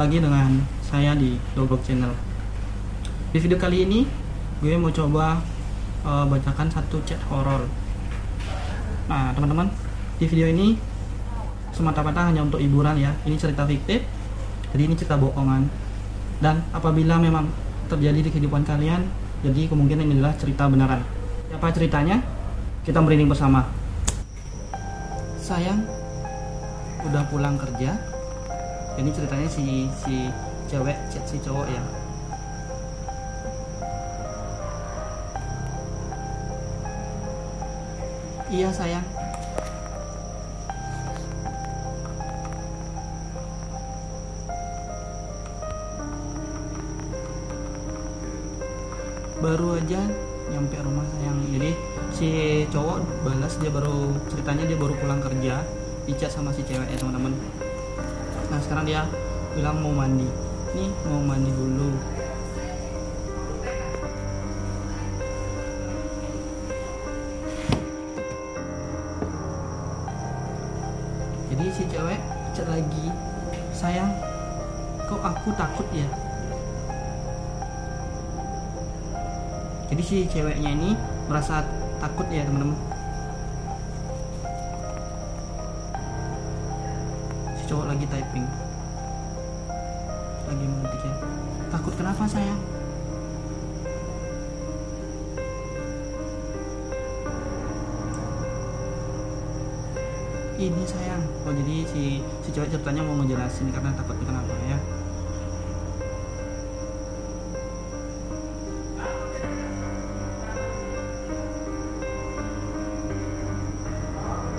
lagi dengan saya di Dogblog Channel. Di video kali ini gue mau coba bacakan satu chat horor. Nah teman-teman, di video ini semata-mata hanya untuk hiburan ya. Ini cerita fiktif, jadi ini cerita bohongan. Dan apabila memang terjadi di kehidupan kalian, jadi kemungkinan ini adalah cerita benaran. Apa ceritanya? Kita merinding bersama. Sayang, udah pulang kerja. Ini ceritanya si cewek chat si cowok ya. Iya sayang. Baru aja nyampe rumah sayang. Jadi si cowok balas, dia baru ceritanya dia baru pulang kerja, di chat sama si cewek ya teman-teman. Nah sekarang dia bilang mau mandi. Nih mau mandi dulu. Jadi si cewek chat lagi, sayang, kok aku takut ya. Jadi si ceweknya ini merasa takut ya teman-teman. Si cowok lagi typing, lagi mengetik ya. Takut kenapa sayang? Ini sayang. Oh jadi si cewek ceritanya mau ngejelasin karena takutnya kenapa ya.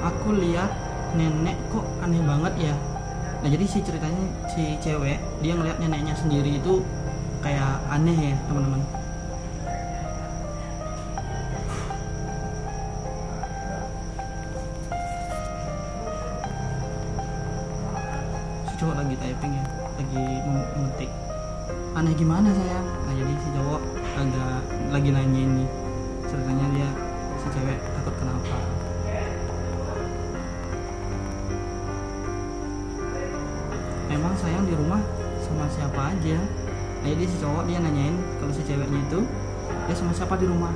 Aku lihat nenek kok aneh banget ya. Nah jadi si ceritanya si cewek dia ngeliat neneknya sendiri itu kayak aneh ya teman-teman. Si cowok lagi typing ya, lagi mengetik. Aneh gimana sayang? Nah jadi si cowok lagi nanya ini ceritanya dia si cewek takut kenapa. Memang sayang di rumah sama siapa aja. Nah jadi si cowok dia nanyain kalau si ceweknya itu dia sama siapa di rumah.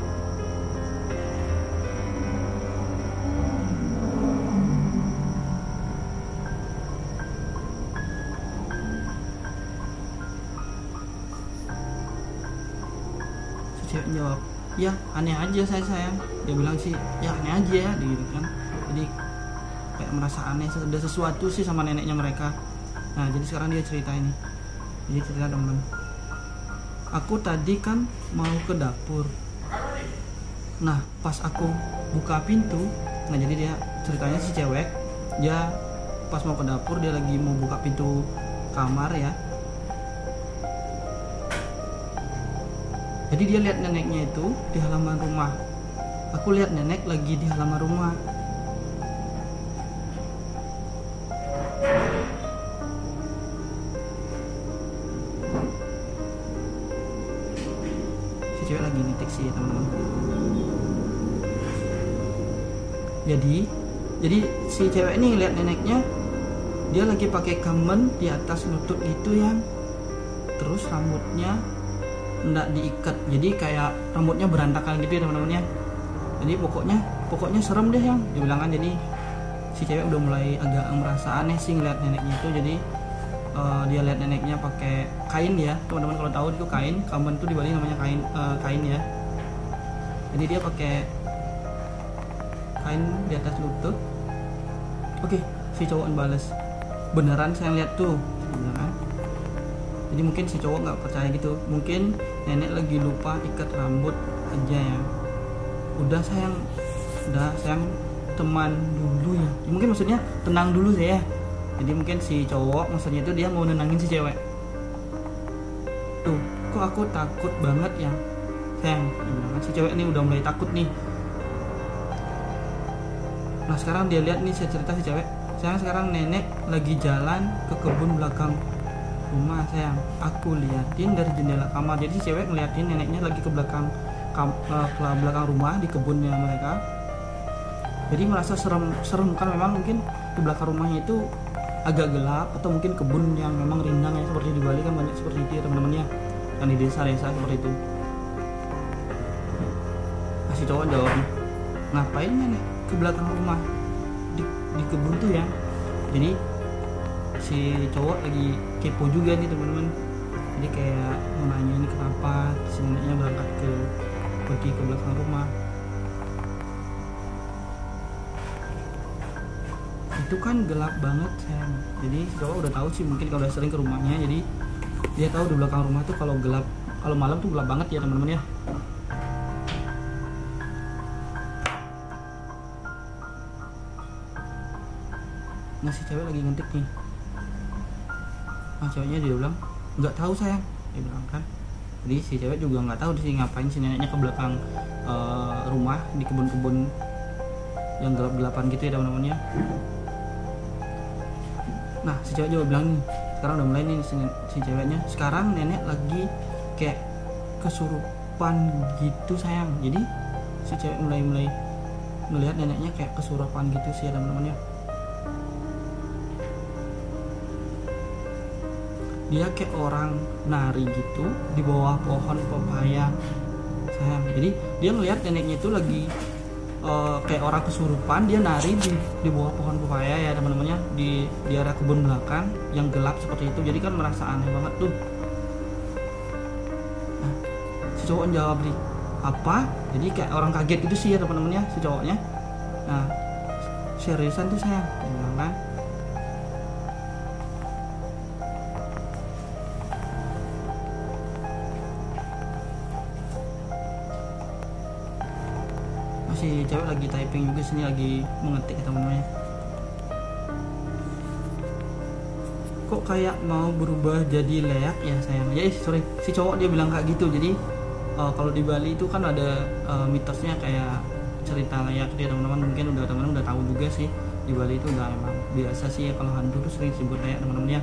Si cewek jawab, ya aneh aja sayang. Dia bilang sih ya aneh aja ya gitu kan. Jadi kayak merasa aneh, ada sesuatu sih sama neneknya mereka. Nah jadi sekarang dia cerita ini. Jadi cerita teman-teman, aku tadi kan mau ke dapur. Nah pas aku buka pintu, nah jadi dia ceritanya si cewek dia pas mau ke dapur, dia lagi mau buka pintu kamar ya. Jadi dia lihat neneknya itu di halaman rumah. Aku lihat nenek lagi di halaman rumah. Cewek lagi ngetik sih teman-teman. Jadi si cewek ini ngeliat neneknya, dia lagi pakai gamen di atas lutut gitu ya. Terus rambutnya nggak diikat, jadi kayak rambutnya berantakan gitu ya teman-teman ya. Jadi pokoknya serem deh yang dibilang kan. Jadi si cewek udah mulai agak merasa aneh sih ngeliat neneknya itu. Jadi dia lihat neneknya pakai kain ya teman-teman. Kalau tahu itu kain, kamen tuh di Bali namanya kain ya. Jadi dia pakai kain di atas lutut. Oke, si cowok balas, beneran saya lihat tuh beneran. Jadi mungkin si cowok nggak percaya gitu, mungkin nenek lagi lupa ikat rambut aja ya. Udah sayang teman dulu ya. Mungkin maksudnya tenang dulu saya. Jadi mungkin si cowok maksudnya itu dia mau nenangin si cewek. Tuh, kok aku takut banget ya sayang. Si cewek ini udah mulai takut nih. Nah sekarang dia lihat nih, saya cerita si cewek, sayang sekarang nenek lagi jalan ke kebun belakang rumah sayang. Aku liatin dari jendela kamar. Jadi si cewek ngeliatin neneknya lagi ke belakang rumah di kebunnya mereka. Jadi merasa serem kan, memang mungkin di belakang rumahnya itu agak gelap, atau mungkin kebun yang memang rindang ya seperti di Bali seperti itu ya teman-teman ya, yang di desa-desa seperti itu. Nah, si cowok jawab, ngapain nenek ke belakang rumah di kebun tuh ya. Jadi si cowok lagi kepo juga nih teman-teman, jadi kayak mau nanya ini kenapa si neneknya berangkat pergi ke belakang rumah. Itu kan gelap banget sayang. Jadi si cowok udah tahu sih, mungkin kalau udah sering ke rumahnya, jadi dia tahu di belakang rumah tuh kalau gelap, kalau malam tuh gelap banget ya teman-teman ya. Nah si cewek lagi ngetik nih. Nah ceweknya dia bilang nggak tahu sayang, dia bilang kan. Jadi si cewek juga nggak tahu sih ngapain si neneknya ke belakang rumah di kebun-kebun yang gelap-gelapan gitu ya teman-teman ya. Nah si cewek juga bilang nih, sekarang udah mulai nih si ceweknya, sekarang nenek lagi kayak kesurupan gitu sayang. Jadi si cewek mulai melihat neneknya kayak kesurupan gitu sih ya teman-teman ya. Dia kayak orang nari gitu di bawah pohon pepaya sayang. Jadi dia ngelihat neneknya itu lagi kayak orang kesurupan, dia nari di bawah pohon pepaya ya teman-teman ya, di area kebun belakang yang gelap seperti itu. Jadi kan merasa aneh banget tuh. Nah, si cowok jawab nih, apa? Jadi kayak orang kaget gitu sih ya teman-teman ya si cowoknya. Nah seriusan tuh sayang, dia bilang kan. Si cewek lagi typing juga sini, lagi mengetik ya teman-teman ya. Kok kayak mau berubah jadi leak ya sayang. Ya sorry, si cowok dia bilang kayak gitu. Jadi kalau di Bali itu kan ada mitosnya kayak cerita leak dia teman-teman, mungkin teman-teman udah tahu juga sih. Di Bali itu udah emang biasa sih ya, kalau hantu tuh sering disebut leak teman-teman ya.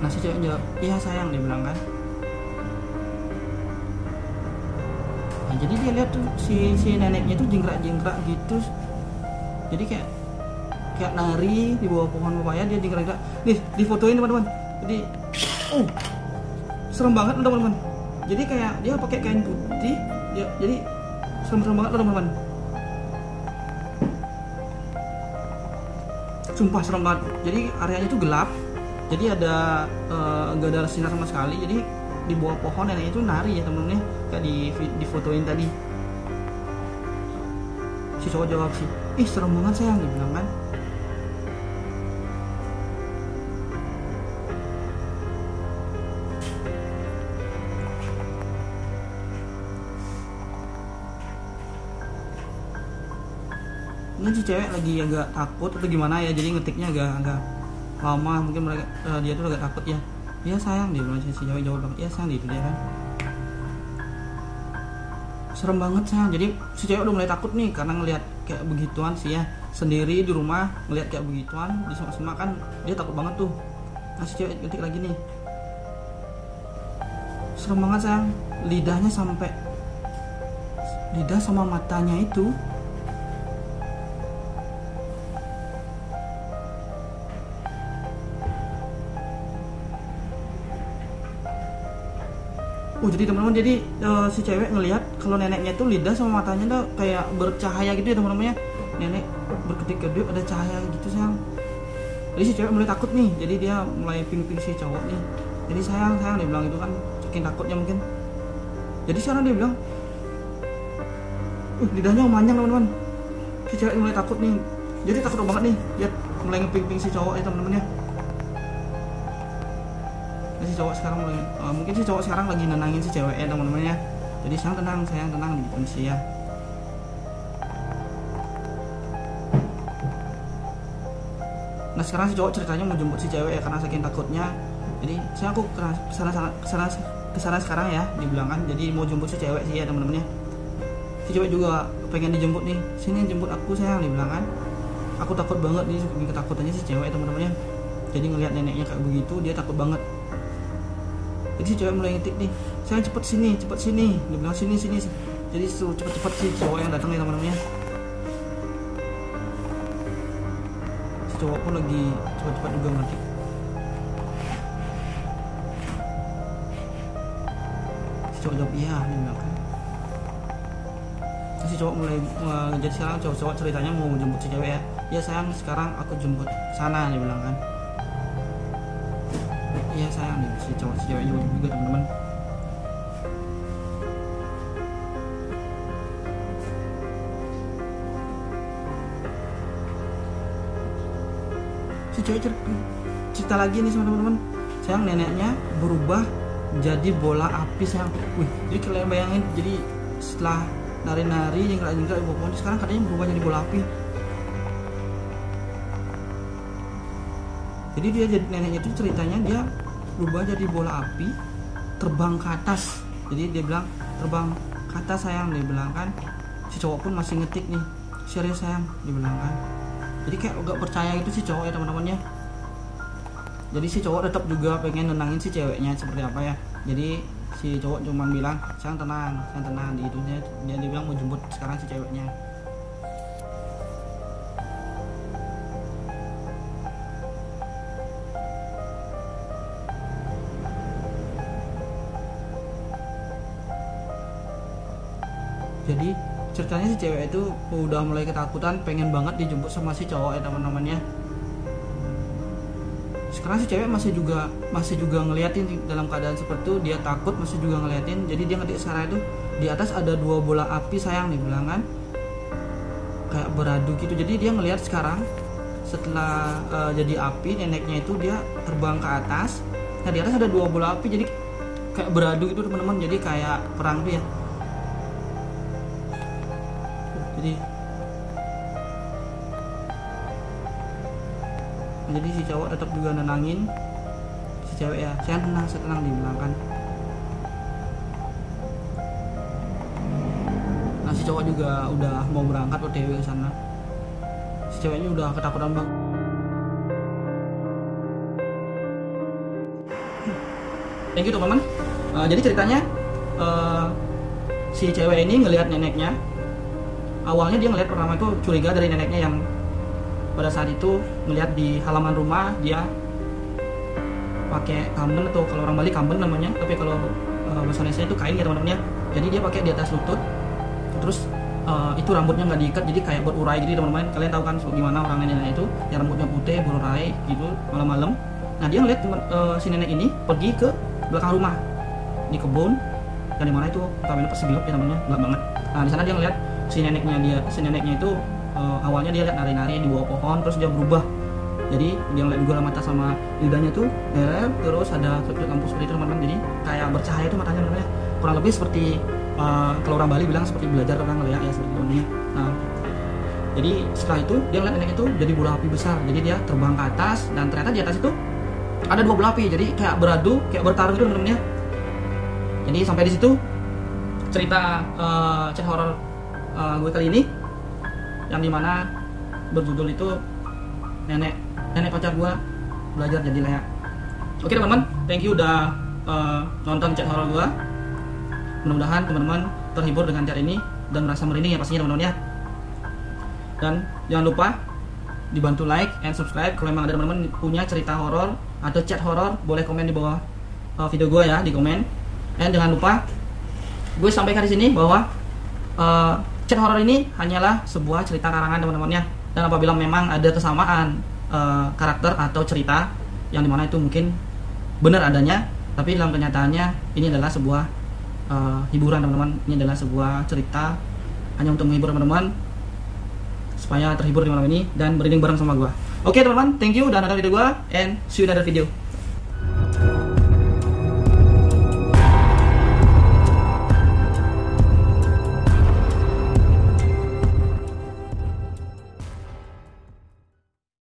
Nah si cewek jawab, iya sayang, dia bilang kan. Nah, jadi dia lihat tuh si neneknya tuh jingkrak-jingkrak gitu. Jadi kayak nari di bawah pohon pepaya, dia jingkrak-jingkrak. Nih, difotoin teman-teman. Jadi serem banget teman-teman. Jadi kayak dia pakai kain putih, jadi serem banget teman-teman. Sumpah serem banget. Jadi areanya tuh gelap. Jadi nggak ada sinar sama sekali. Jadi di bawah pohon nenek itu nari ya temen-temennya, kayak di fotoin tadi. Si cowok jawab sih, ih serem banget sayang, dia bilang kan. Ini si cewek lagi agak takut atau gimana ya, jadi ngetiknya agak lama, mungkin dia tuh agak takut ya. Iya sayang, dia bilang, si cewek jawab banget, iya sayang, gitu dia kan. Serem banget sayang. Jadi si cewek udah mulai takut nih karena ngelihat kayak begituan sih ya, sendiri di rumah ngelihat kayak begituan di semak-semak kan, dia takut banget tuh. Nah si cewek ketik lagi nih, serem banget sayang, lidahnya sampai lidah sama matanya itu jadi teman-teman, jadi si cewek ngelihat kalau neneknya tuh lidah sama matanya tuh kayak bercahaya gitu ya teman-teman ya. Nenek berkedip-kedip ada cahaya gitu sayang. Jadi si cewek mulai takut nih, jadi dia mulai ping-ping si cowok nih. Jadi sayang dia bilang itu kan, saking takutnya mungkin. Jadi sekarang dia bilang, lidahnya memanjang teman-teman. Si cewek mulai takut nih, jadi takut banget nih, dia mulai ngeping-ping si cowok ya teman-teman ya. Si cowok sekarang mungkin si cowok sekarang lagi nenangin si cewek ya teman-teman ya. Jadi sayang tenang gitu sih ya. Nah sekarang si cowok ceritanya mau jemput si cewek ya karena saking takutnya. Jadi aku kesana sekarang ya, dibilang kan. Jadi mau jemput si cewek sih ya teman-teman ya. Si cewek juga pengen dijemput nih, sini jemput aku sayang, dibilang kan. Aku takut banget nih, saking ketakutannya si cewek teman-teman ya. Jadi ngelihat neneknya kayak begitu dia takut banget. Jadi si cewek mulai ngetik nih, sayang cepet sini, dia bilang sini. Jadi cepet si cowok yang datang nih teman-teman ya. Si cowok pun lagi cepet juga ngetik. Si cowok jawab iya, dia bilang kan. Si cowok mulai jadi sekarang cowok ceritanya mau jemput si cewek ya. Ya sayang, sekarang aku jemput sana, dia bilang kan. Iya sayang, si cewek juga teman-teman. Si cewek cerita lagi nih sama teman-teman. Sayang, neneknya berubah jadi bola api sayang. Wih, jadi kalian bayangin, jadi setelah nari-nari jengkrak-jengkrak pohon, sekarang katanya berubah jadi bola api. Jadi dia jadi neneknya itu ceritanya dia berubah jadi bola api, terbang ke atas. Jadi dia bilang terbang ke atas sayang, dia bilang kan. Si cowok pun masih ngetik nih, serius sayang, dia bilang kan. Jadi kayak gak percaya itu si cowok ya teman-temannya. Jadi si cowok tetap juga pengen nenangin si ceweknya seperti apa ya. Jadi si cowok cuman bilang sayang tenang di itunya. Dia bilang mau jemput sekarang si ceweknya. Jadi ceritanya si cewek itu udah mulai ketakutan, pengen banget dijemput sama si cowok ya teman-temannya. Sekarang si cewek masih juga ngeliatin dalam keadaan seperti itu, dia takut masih juga ngeliatin. Jadi dia ngetik sekarang itu di atas ada 2 bola api sayang, dibilang kan, kayak beradu gitu. Jadi dia ngelihat sekarang setelah jadi api, neneknya itu dia terbang ke atas. Nah di atas ada 2 bola api, jadi kayak beradu itu teman-teman. Jadi kayak perang tuh ya. Jadi si cowok tetap juga nenangin si cewek ya. Saya tenang dibilang kan. Nah si cowok juga udah mau berangkat OTW ke sana. Si ceweknya udah ketakutan banget. Thank you teman-teman. Jadi ceritanya si cewek ini ngelihat neneknya. Awalnya dia ngelihat pertama itu curiga dari neneknya yang pada saat itu ngelihat di halaman rumah dia pakai kamben, atau kalau orang Bali kamben namanya, tapi kalau bahasa Indonesia itu kain ya teman-teman ya. Jadi dia pakai di atas lutut, terus itu rambutnya nggak diikat, jadi kayak berurai gitu teman-teman. Kalian tahu kan gimana orang nenek itu yang rambutnya putih berurai gitu malam-malam. Nah dia ngeliat si nenek ini pergi ke belakang rumah di kebun, dan di mana itu utamanya pas gelap ya teman-teman, gelap banget. Nah di sana dia ngeliat si neneknya itu awalnya dia lihat nari-nari di bawah pohon, terus dia berubah. Jadi dia ngeliat juga mata sama lidahnya tuh terus ada lampu seperti itu teman-teman. Jadi kayak bercahaya itu matanya teman-teman ya. Kurang lebih seperti kalau orang Bali bilang seperti belajar orang ngeliat ya seperti itu. Nah jadi setelah itu dia ngeliat nenek itu jadi bola api besar. Jadi dia terbang ke atas, dan ternyata di atas itu ada 2 bola api. Jadi kayak beradu, kayak bertarung itu teman-teman ya. Jadi sampai di situ cerita chat horor gue kali ini, yang dimana berjudul itu nenek pacar gue belajar jadi layak. Oke teman-teman, thank you udah nonton chat horor gue. Mudah-mudahan teman-teman terhibur dengan chat ini dan merasa merinding ya pastinya teman-teman ya. Dan jangan lupa dibantu like and subscribe. Kalau memang ada teman-teman punya cerita horor atau chat horor, boleh komen di bawah video gue ya, di komen. Dan jangan lupa gue sampaikan di sini bahwa chat horor ini hanyalah sebuah cerita karangan teman-teman ya. Dan apabila memang ada kesamaan karakter atau cerita yang dimana itu mungkin benar adanya, tapi dalam kenyataannya ini adalah sebuah hiburan teman-teman. Ini adalah sebuah cerita hanya untuk menghibur teman-teman supaya terhibur di malam ini dan merinding bareng sama gua. Oke teman-teman, thank you udah nonton video gua, and see you in another video.